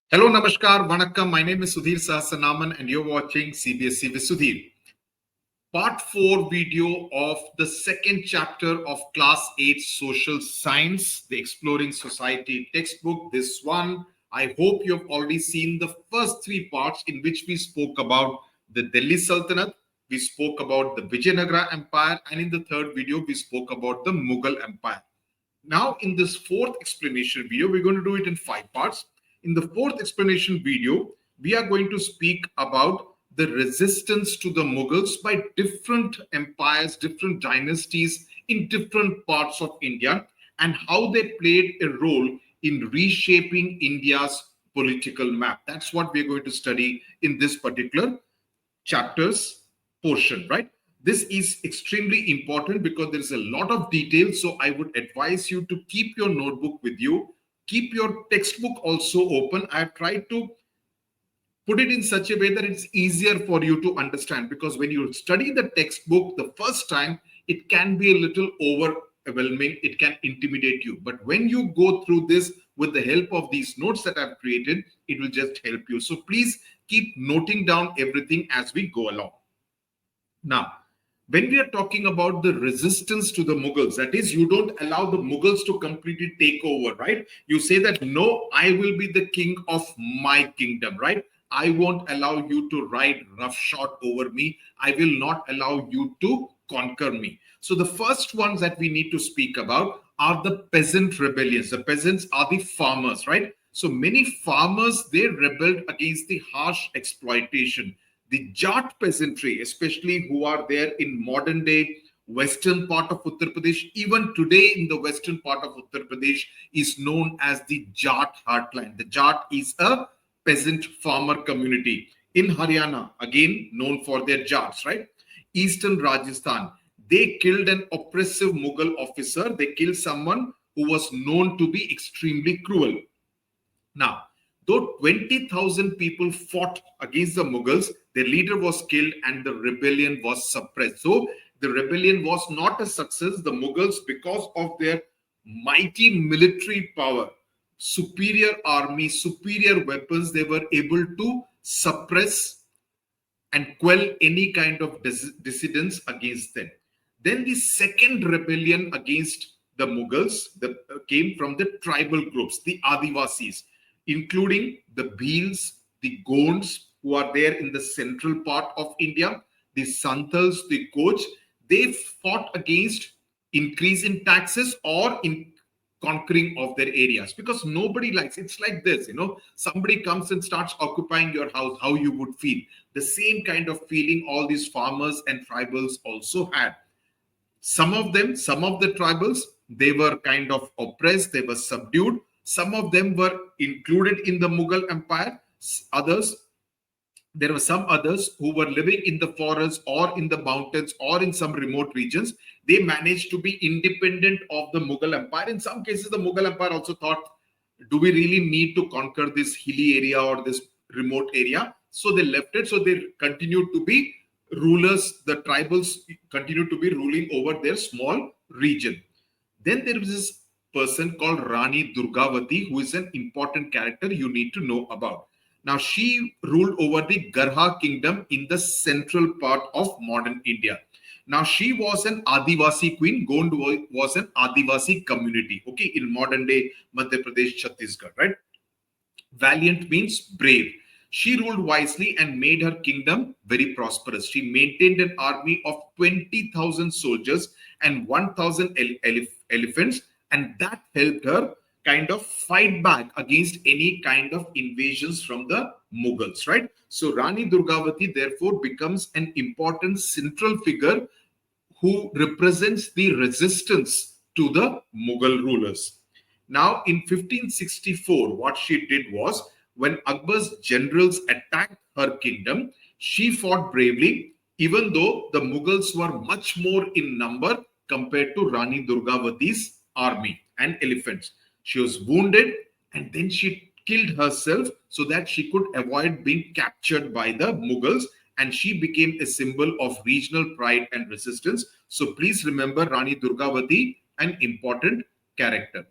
Hello, Namaskar, Vanakkam. My name is Sudhir Sahasranaman and you're watching CBSE with Sudhir. Part 4 video of the second chapter of Class 8 Social Science, the Exploring Society textbook. This one, I hope you've already seen the first 3 parts in which we spoke about the Delhi Sultanate, we spoke about the Vijayanagara Empire, and in the third video, we spoke about the Mughal Empire. Now, in this fourth explanation video, we're going to do it in 5 parts. In the fourth explanation video, we are going to speak about the resistance to the Mughals by different empires, different dynasties in different parts of India, and how they played a role in reshaping India's political map. That's what we're going to study in this particular chapters portion, right? This is extremely important because there's a lot of detail. So I would advise you to keep your notebook with you, keep your textbook also open. I've tried to put it in such a way that it's easier for you to understand, because when you study the textbook the first time, it can be a little overwhelming, it can intimidate you. But when you go through this with the help of these notes that I've created, it will just help you. So please keep noting down everything as we go along. Now, when we are talking about the resistance to the Mughals, that is, you don't allow the Mughals to completely take over, right? You say that, no, I will be the king of my kingdom, right? I won't allow you to ride roughshod over me. I will not allow you to conquer me. So the first ones that we need to speak about are the peasant rebellions. The peasants are the farmers, right? So many farmers, they rebelled against the harsh exploitation. The Jat peasantry, especially who are there in modern day western part of Uttar Pradesh, even today in the western part of Uttar Pradesh, is known as the Jat heartland. The Jat is a peasant farmer community. In Haryana, again known for their Jats, right? Eastern Rajasthan, they killed an oppressive Mughal officer. They killed someone who was known to be extremely cruel. Now, though 20,000 people fought against the Mughals, their leader was killed and the rebellion was suppressed. So, the rebellion was not a success. The Mughals, because of their mighty military power, superior army, superior weapons, they were able to suppress and quell any kind of dissidence against them. Then the second rebellion against the Mughals came from the tribal groups, the Adivasis, including the Bhils, the Gonds, who are there in the central part of India, the Santals, the Koch. They fought against increase in taxes or in conquering of their areas, because nobody likes, it's like this, somebody comes and starts occupying your house, how you would feel. The same kind of feeling all these farmers and tribals also had. Some of the tribals, they were kind of oppressed, they were subdued. Some of them were included in the Mughal Empire. There were some others who were living in the forests or in the mountains or in some remote regions. They managed to be independent of the Mughal Empire. In some cases, the Mughal Empire also thought, do we really need to conquer this hilly area or this remote area? So they left it. So they continued to be rulers. The tribals continued to be ruling over their small region. Then there was this person called Rani Durgavati, who is an important character you need to know about. Now, she ruled over the Garha kingdom in the central part of modern India. Now, she was an Adivasi queen. Gond was an Adivasi community, okay, in modern day Madhya Pradesh, Chhattisgarh, right? Valiant means brave. She ruled wisely and made her kingdom very prosperous. She maintained an army of 20,000 soldiers and 1,000 elephants, and that helped her kind of fight back against any kind of invasions from the Mughals, right? So Rani Durgavati therefore becomes an important central figure who represents the resistance to the Mughal rulers. Now, in 1564, what she did was, when Akbar's generals attacked her kingdom, she fought bravely, even though the Mughals were much more in number compared to Rani Durgavati's army and elephants. She was wounded and then she killed herself so that she could avoid being captured by the Mughals, and she became a symbol of regional pride and resistance. So please remember Rani Durgavati, an important character.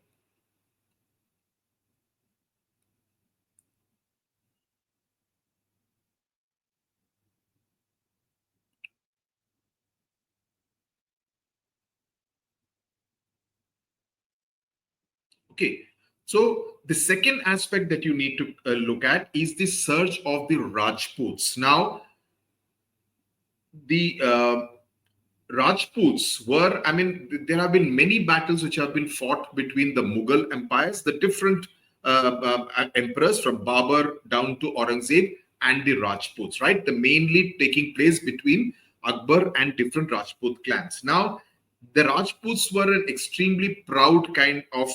Okay. So the second aspect that you need to look at is the surge of the Rajputs. Now, the Rajputs were, I mean, there have been many battles which have been fought between the Mughal empires, the different emperors from Babur down to Aurangzeb and the Rajputs, right? The mainly taking place between Akbar and different Rajput clans. Now, the Rajputs were an extremely proud kind of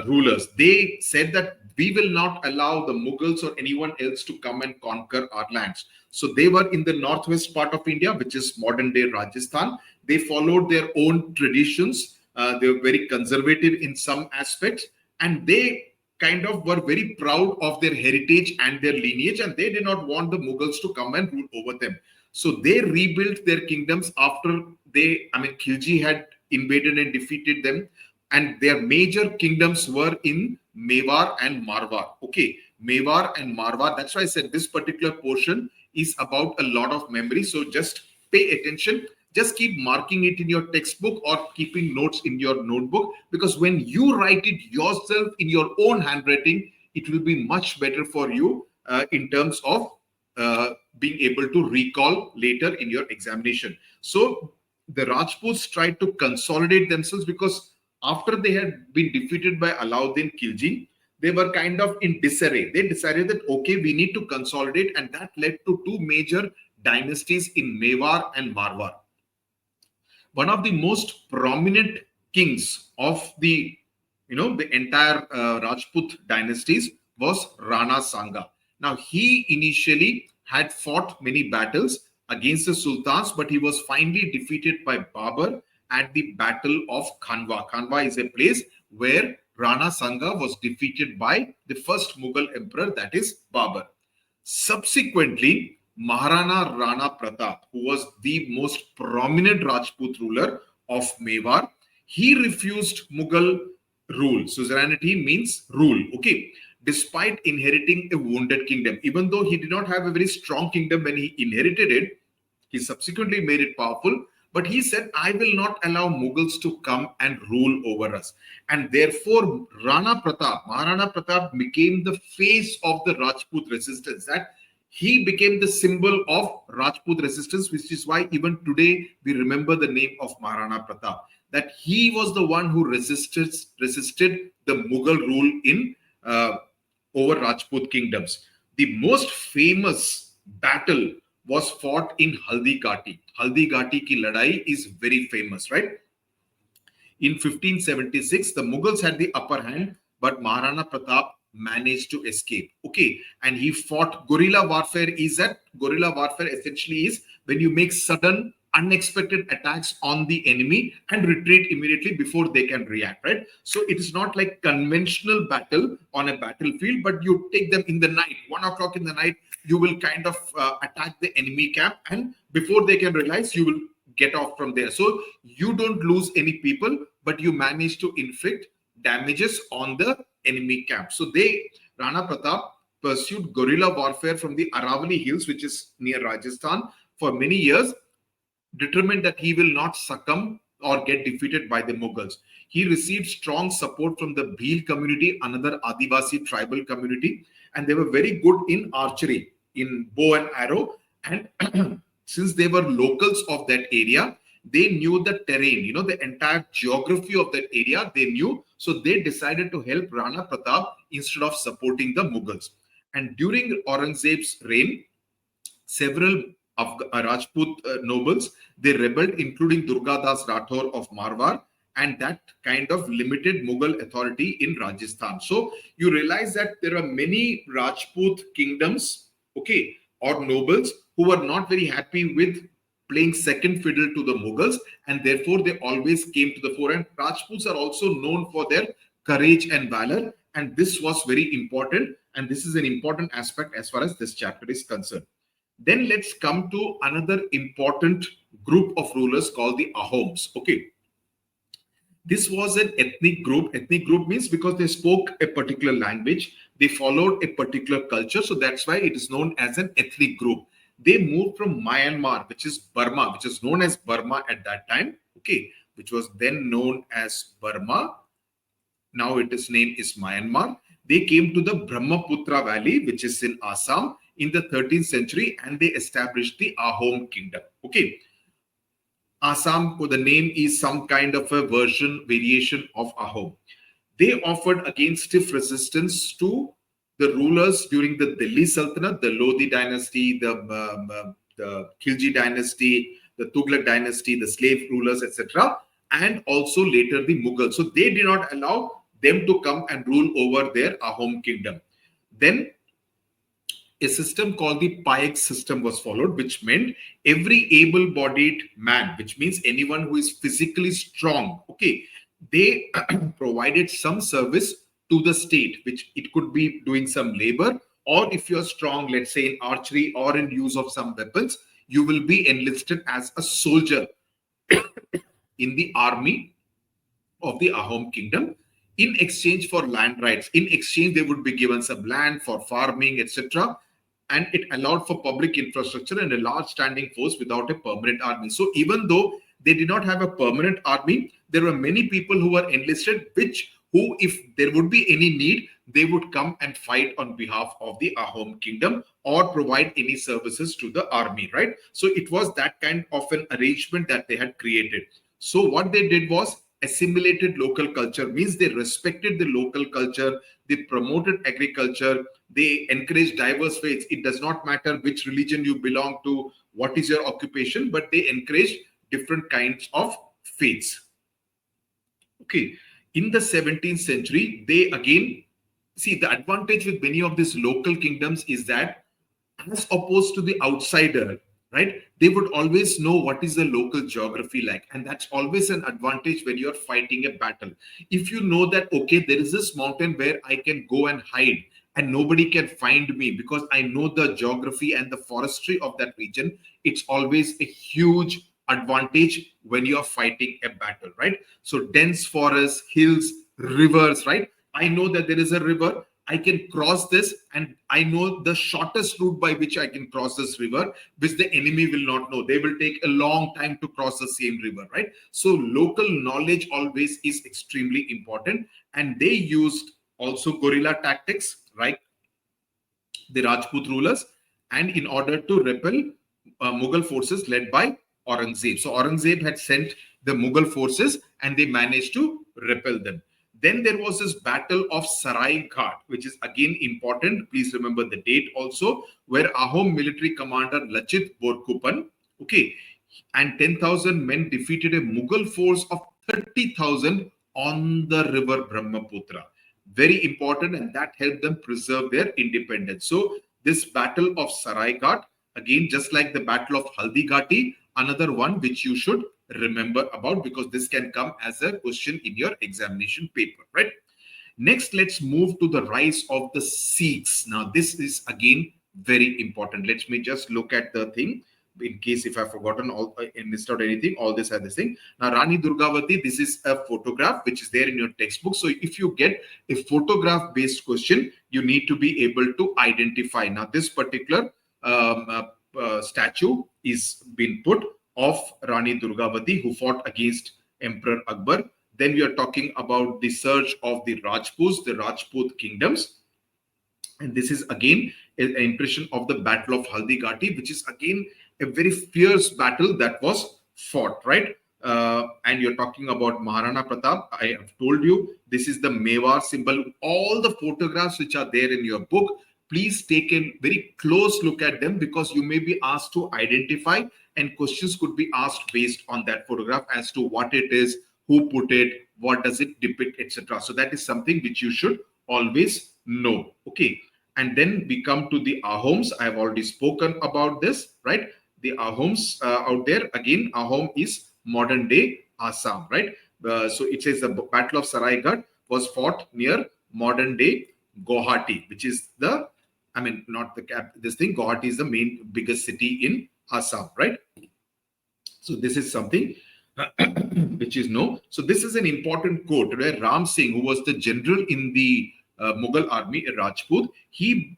rulers. They said that we will not allow the Mughals or anyone else to come and conquer our lands. So they were in the northwest part of India, which is modern day Rajasthan. They followed their own traditions. They were very conservative in some aspects, and they kind of were very proud of their heritage and their lineage, and they did not want the Mughals to come and rule over them. So they rebuilt their kingdoms after Khilji had invaded and defeated them, and their major kingdoms were in Mewar and Marwar. Okay, Mewar and Marwar. That's why I said this particular portion is about a lot of memory. So just pay attention. Just keep marking it in your textbook or keeping notes in your notebook, because when you write it yourself in your own handwriting, it will be much better for you in terms of being able to recall later in your examination. So the Rajputs tried to consolidate themselves because after they had been defeated by Alauddin Khilji, they were kind of in disarray. They decided that, okay, we need to consolidate, and that led to two major dynasties in Mewar and Marwar. One of the most prominent kings of the entire Rajput dynasties was Rana Sanga. Now, he initially had fought many battles against the sultans, but he was finally defeated by Babur at the Battle of Khanwa. Khanwa is a place where Rana Sanga was defeated by the first Mughal emperor, that is Babur. Subsequently, Maharana Rana Pratap, who was the most prominent Rajput ruler of Mewar, he refused Mughal rule. Suzerainty means rule. Okay. Despite inheriting a wounded kingdom, even though he did not have a very strong kingdom when he inherited it, he subsequently made it powerful. But he said, I will not allow Mughals to come and rule over us. And therefore, Maharana Pratap became the face of the Rajput resistance. That he became the symbol of Rajput resistance, which is why even today we remember the name of Maharana Pratap. That he was the one who resisted the Mughal rule in over Rajput kingdoms. The most famous battle was fought in Haldi Ghati. Haldi Ghati ki ladai is very famous, right? In 1576, the Mughals had the upper hand, but Maharana Pratap managed to escape. Okay, and he fought guerrilla warfare. Guerrilla warfare essentially is when you make sudden, unexpected attacks on the enemy and retreat immediately before they can react, right? So it is not like conventional battle on a battlefield, but you take them in the night, 1 o'clock in the night, you will kind of attack the enemy camp, and before they can realize, you will get off from there. So you don't lose any people, but you manage to inflict damages on the enemy camp. So Rana Pratap pursued guerrilla warfare from the Aravalli Hills, which is near Rajasthan, for many years, determined that he will not succumb or get defeated by the Mughals. He received strong support from the Bhil community, another Adivasi tribal community, and they were very good in archery, in bow and arrow. And since they were locals of that area, they knew the terrain, the entire geography of that area, they knew. So they decided to help Rana Pratap instead of supporting the Mughals. And during Aurangzeb's reign, several Rajput nobles, they rebelled, including Durgadas Rathor of Marwar, and that kind of limited Mughal authority in Rajasthan. So you realize that there are many Rajput kingdoms, okay, or nobles who were not very happy with playing second fiddle to the Mughals, and therefore they always came to the fore. And Rajputs are also known for their courage and valor, and this was very important, and this is an important aspect as far as this chapter is concerned. Then let's come to another important group of rulers called the Ahoms. Okay. This was an ethnic group. Ethnic group means because they spoke a particular language, they followed a particular culture. So that's why it is known as an ethnic group. They moved from Myanmar, which is Burma, which is known as Burma at that time. Okay. Which was then known as Burma. now its name is Myanmar. They came to the Brahmaputra Valley, which is in Assam, in the 13th century, and they established the Ahom kingdom. Okay. Assam, the name is some kind of a variation of Ahom. They offered again stiff resistance to the rulers during the Delhi Sultanate, the Lodi dynasty, the Khilji dynasty, the Tughlaq dynasty, the slave rulers, etc., and also later the Mughals. So they did not allow them to come and rule over their Ahom kingdom. Then a system called the Payak system was followed, which meant every able-bodied man, which means anyone who is physically strong, okay, they provided some service to the state, which it could be doing some labor, or if you're strong, let's say in archery or in use of some weapons, you will be enlisted as a soldier in the army of the Ahom kingdom in exchange for land rights. In exchange, they would be given some land for farming, etc. And it allowed for public infrastructure and a large standing force without a permanent army. So even though they did not have a permanent army, there were many people who were enlisted, who, if there would be any need, they would come and fight on behalf of the Ahom kingdom or provide any services to the army, right? So it was that kind of an arrangement that they had created. So what they did was assimilated local culture, means they respected the local culture, they promoted agriculture, they encouraged diverse faiths. It does not matter which religion you belong to, what is your occupation, but they encouraged different kinds of faiths. Okay, in the 17th century, they again, see, the advantage with many of these local kingdoms is that as opposed to the outsider, right, they would always know what is the local geography like, and that's always an advantage when you're fighting a battle. If you know that, okay, there is this mountain where I can go and hide and nobody can find me because I know the geography and the forestry of that region, it's always a huge advantage when you're fighting a battle, right? So dense forests, hills, rivers, right? I know that there is a river, I can cross this, and I know the shortest route by which I can cross this river, which the enemy will not know. They will take a long time to cross the same river, right? So local knowledge always is extremely important. And they used also guerrilla tactics, right? The Rajput rulers, and in order to repel Mughal forces led by Aurangzeb. So Aurangzeb had sent the Mughal forces and they managed to repel them. Then there was this battle of Sarai Ghat, which is again important. Please remember the date also, where Ahom military commander Lachit Borkupan, okay, and 10,000 men defeated a Mughal force of 30,000 on the river Brahmaputra. Very important, and that helped them preserve their independence. So this battle of Sarai Ghat, again, just like the battle of Haldi Ghati, another one which you should remember about, because this can come as a question in your examination paper, right? Next, let's move to the rise of the Sikhs. Now, this is again very important. Let me just look at the thing in case if I've forgotten all and missed out anything. All this and this thing. Now, Rani Durgavati, this is a photograph which is there in your textbook. So if you get a photograph based question, you need to be able to identify. Now, this particular statue is been put of Rani Durgavati, who fought against Emperor Akbar. Then we are talking about the surge of the Rajputs, the Rajput kingdoms. And this is again an impression of the Battle of Haldi Ghati, which is again a very fierce battle that was fought, right? And you're talking about Maharana Pratap. I have told you, this is the Mewar symbol. All the photographs which are there in your book, please take a very close look at them, because you may be asked to identify and questions could be asked based on that photograph as to what it is, who put it, what does it depict, etc. So that is something which you should always know. Okay. And then we come to the Ahoms. I have already spoken about this, right? The Ahoms out there, again, Ahom is modern day Assam, right? So it says the Battle of Sarai Ghat was fought near modern day Guwahati, which is the, I mean, not the cap, this thing, Guwahati is the main biggest city in Assam, right? So this is something which is no. So this is an important quote where Ram Singh, who was the general in the Mughal army, a Rajput, he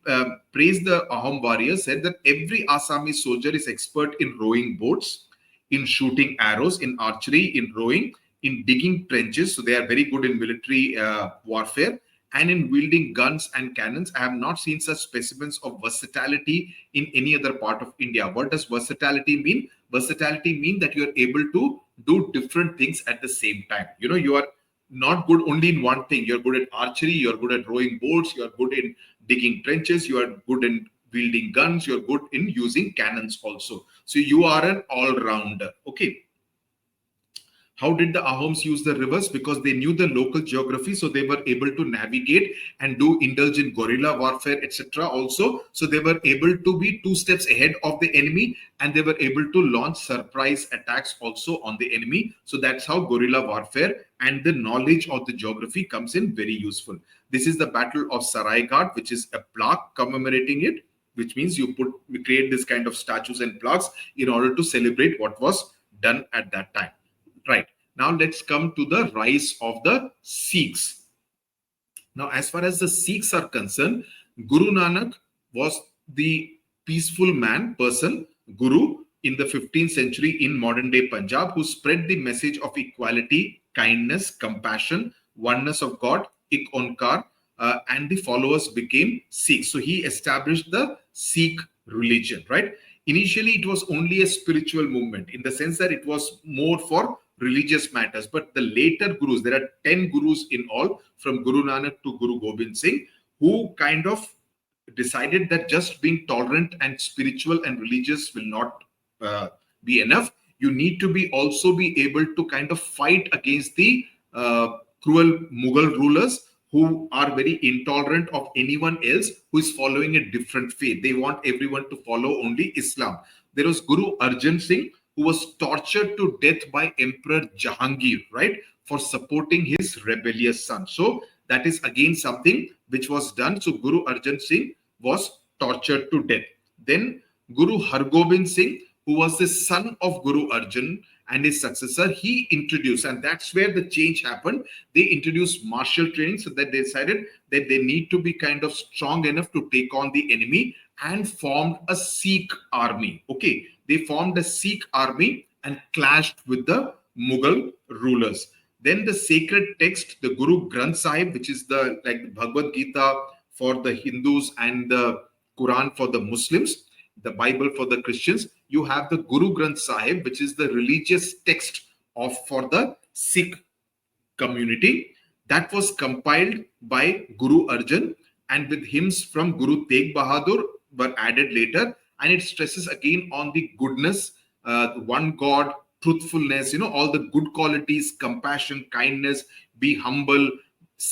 praised the Ahom warriors, said that every Assamese soldier is expert in rowing boats, in shooting arrows, in archery, in rowing, in digging trenches. So they are very good in military warfare and in wielding guns and cannons. I have not seen such specimens of versatility in any other part of India. What does versatility mean? Versatility means that you are able to do different things at the same time. You are not good only in one thing. You're good at archery, you're good at rowing boats, you're good in digging trenches, you are good in wielding guns, you're good in using cannons also. So you are an all-rounder. Okay. How did the Ahoms use the rivers? Because they knew the local geography, so they were able to navigate and indulge in guerrilla warfare, etc. also. So they were able to be 2 steps ahead of the enemy, and they were able to launch surprise attacks also on the enemy. So that's how guerrilla warfare and the knowledge of the geography comes in very useful. This is the Battle of Saraighat, which is a plaque commemorating it, which means we create this kind of statues and plaques in order to celebrate what was done at that time. Right. Now let's come to the rise of the Sikhs. Now, as far as the Sikhs are concerned, Guru Nanak was the peaceful person, Guru, in the 15th century in modern day Punjab, who spread the message of equality, kindness, compassion, oneness of God, Ik Onkar, and the followers became Sikhs. So he established the Sikh religion, right? Initially, it was only a spiritual movement in the sense that it was more for religious matters. But the later gurus, there are 10 gurus in all, from Guru Nanak to Guru Gobind Singh, who kind of decided that just being tolerant and spiritual and religious will not be enough. You need to also be able to kind of fight against the cruel Mughal rulers who are very intolerant of anyone else who is following a different faith. They want everyone to follow only Islam. There was Guru Arjan Singh, who was tortured to death by Emperor Jahangir, right, for supporting his rebellious son. So that is again something which was done. So Guru Arjan Singh was tortured to death. Then Guru Hargobind Singh, who was the son of Guru Arjan and his successor, he introduced, and that's where the change happened. They introduced martial training, so that they decided that they need to be kind of strong enough to take on the enemy, and formed a Sikh army. Okay, they formed a Sikh army and clashed with the Mughal rulers. Then the sacred text, the Guru Granth Sahib, which is the Bhagavad Gita for the Hindus and the Quran for the Muslims, the Bible for the Christians. You have the Guru Granth Sahib, which is the religious text for the Sikh community. That was compiled by Guru Arjan, and with hymns from Guru Tegh Bahadur were added later. And it stresses again on the goodness, one God, truthfulness, all the good qualities, compassion, kindness, be humble,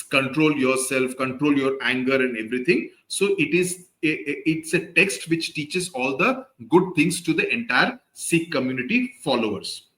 control yourself, control your anger and everything. So it's a text which teaches all the good things to the entire Sikh community followers.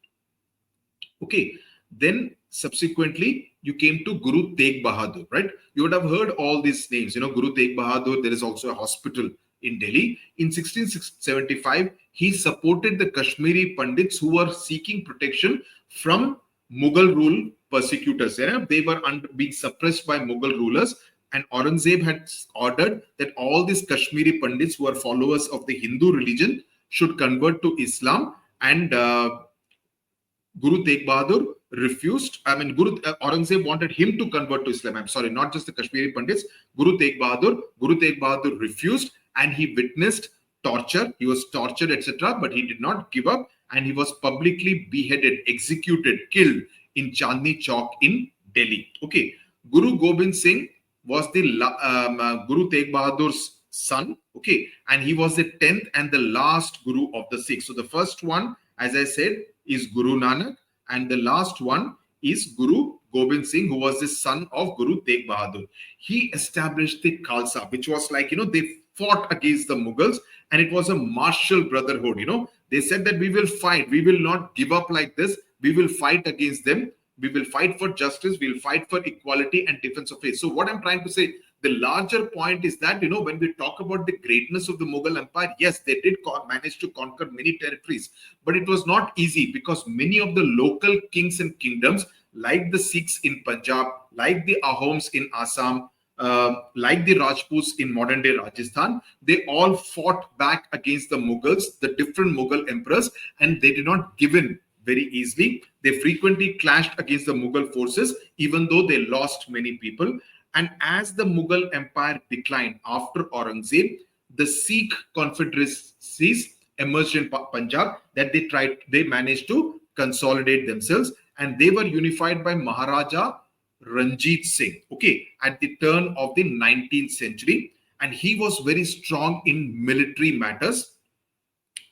Okay, then subsequently you came to Guru Tegh Bahadur, right? You would have heard all these names. Guru Tegh Bahadur, there is also a hospital in Delhi. In 1675, he supported the Kashmiri Pandits who were seeking protection from Mughal rule persecutors. They were being suppressed by Mughal rulers, and Aurangzeb had ordered that all these Kashmiri Pandits who are followers of the Hindu religion should convert to Islam, and Guru Tegh Bahadur refused. Aurangzeb wanted him to convert to Islam. I'm sorry, not just the Kashmiri Pandits. Guru Tegh Bahadur refused, and he witnessed torture. He was tortured, etc., but he did not give up, and he was publicly beheaded, executed, killed in Chandni Chowk in Delhi. Okay, Guru Gobind Singh was the Guru Tegh Bahadur's son. Okay, and he was the 10th and the last Guru of the Sikhs. So the first one, as I said, is Guru Nanak, and the last one is Guru Gobind Singh, who was the son of Guru Tegh Bahadur. He established the Khalsa, which was they fought against the Mughals, and it was a martial brotherhood. They said that we will fight, we will not give up like this, we will fight against them, we will fight for justice, we will fight for equality and defense of faith. So what I'm trying to say, the larger point is that, when we talk about the greatness of the Mughal Empire, yes, they did manage to conquer many territories, but it was not easy, because many of the local kings and kingdoms, like the Sikhs in Punjab, like the Ahoms in Assam, like the Rajputs in modern day Rajasthan, they all fought back against the Mughals, the different Mughal emperors, and they did not give in very easily. They frequently clashed against the Mughal forces, even though they lost many people. And as the Mughal Empire declined after Aurangzeb, the Sikh confederacies emerged in Punjab that they managed to consolidate themselves, and they were unified by Maharaja Ranjit Singh, okay, at the turn of the 19th century. And he was very strong in military matters,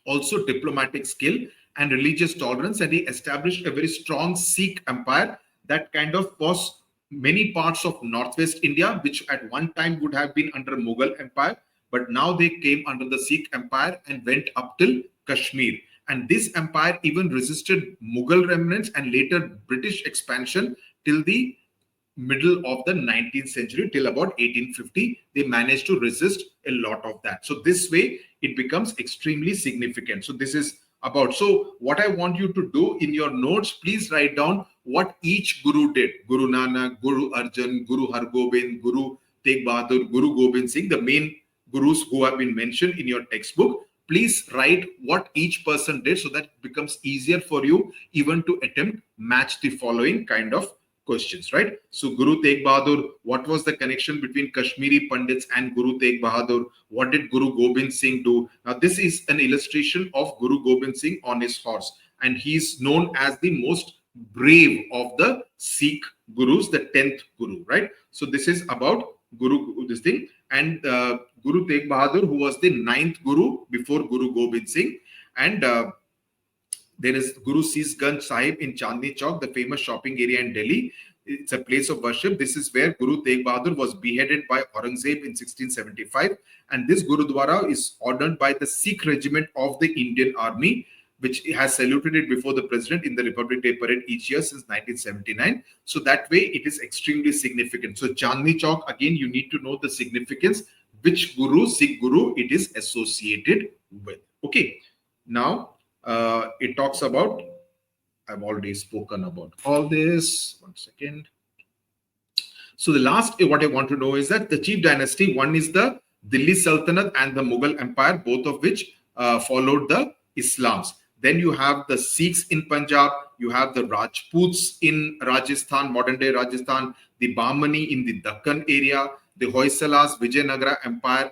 also diplomatic skill and religious tolerance, and he established a very strong Sikh empire that kind of was many parts of northwest India, which at one time would have been under Mughal Empire, but now they came under the Sikh Empire and went up till Kashmir. And this empire even resisted Mughal remnants and later British expansion till the middle of the 19th century, till about 1850. They managed to resist a lot of that. So this way it becomes extremely significant. So this is about, so what I want you to do in your notes, please write down what each guru did. Guru Nanak, Guru Arjan, Guru Hargobind, Guru Tegh Bahadur, Guru Gobind Singh, the main gurus who have been mentioned in your textbook. Please write what each person did, so that it becomes easier for you even to attempt match the following kind of questions, right? So Guru Tegh Bahadur, what was the connection between Kashmiri Pandits and Guru Tegh Bahadur? What did Guru Gobind Singh do? Now this is an illustration of Guru Gobind Singh on his horse, and he's known as the most brave of the Sikh gurus, the 10th guru, right? So this is about Guru, this thing, and Guru Tegh Bahadur, who was the 9th guru before Guru Gobind Singh. And there is Guru Sisganj Sahib in Chandni Chowk, the famous shopping area in Delhi. It's a place of worship. This is where Guru Tegh Bahadur was beheaded by Aurangzeb in 1675. And this Gurudwara is ordered by the Sikh regiment of the Indian Army, which has saluted it before the president in the Republic Day parade each year since 1979. So that way it is extremely significant. So Chandni Chowk, again, you need to know the significance, which guru, Sikh guru, it is associated with. Okay. Now, it talks about, I've already spoken about all this. One second. So the last, what I want to know is that the chief dynasty, one is the Delhi Sultanate and the Mughal Empire, both of which followed the Islams. Then you have the Sikhs in Punjab, you have the Rajputs in Rajasthan, modern day Rajasthan, the Bahmani in the Dakkan area, the Hoysalas, Vijayanagara Empire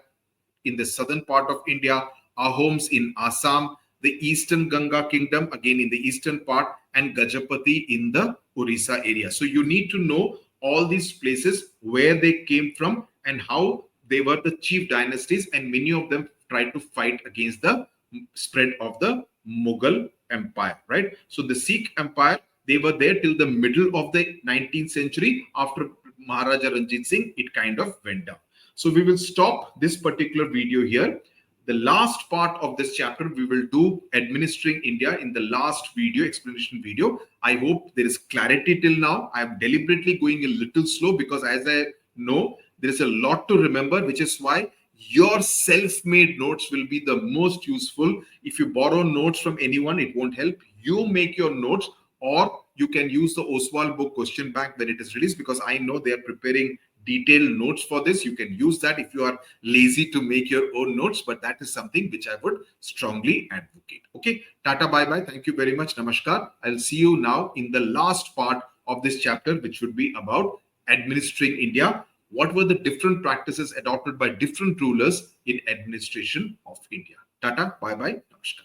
in the southern part of India, Ahoms in Assam, the Eastern Ganga Kingdom, again in the eastern part, and Gajapati in the Orissa area. So you need to know all these places, where they came from and how they were the chief dynasties, and many of them tried to fight against the spread of the Mughal Empire, right? So the Sikh Empire, they were there till the middle of the 19th century. After Maharaja Ranjit Singh, it kind of went down. So we will stop this particular video here. The last part of this chapter, we will do administering India in the last video, explanation video. I hope there is clarity till now. I am deliberately going a little slow because, as I know, there is a lot to remember, which is why your self-made notes will be the most useful. If you borrow notes from anyone, it won't help. You make your notes, or you can use the Oswald book question bank when it is released, because I know they are preparing detailed notes for this. You can use that if you are lazy to make your own notes, but that is something which I would strongly advocate. Okay, Tata, bye bye. Thank you very much. Namaskar. I'll see you now in the last part of this chapter, which would be about administering India. What were the different practices adopted by different rulers in administration of India? Tata, bye bye. Namaskar.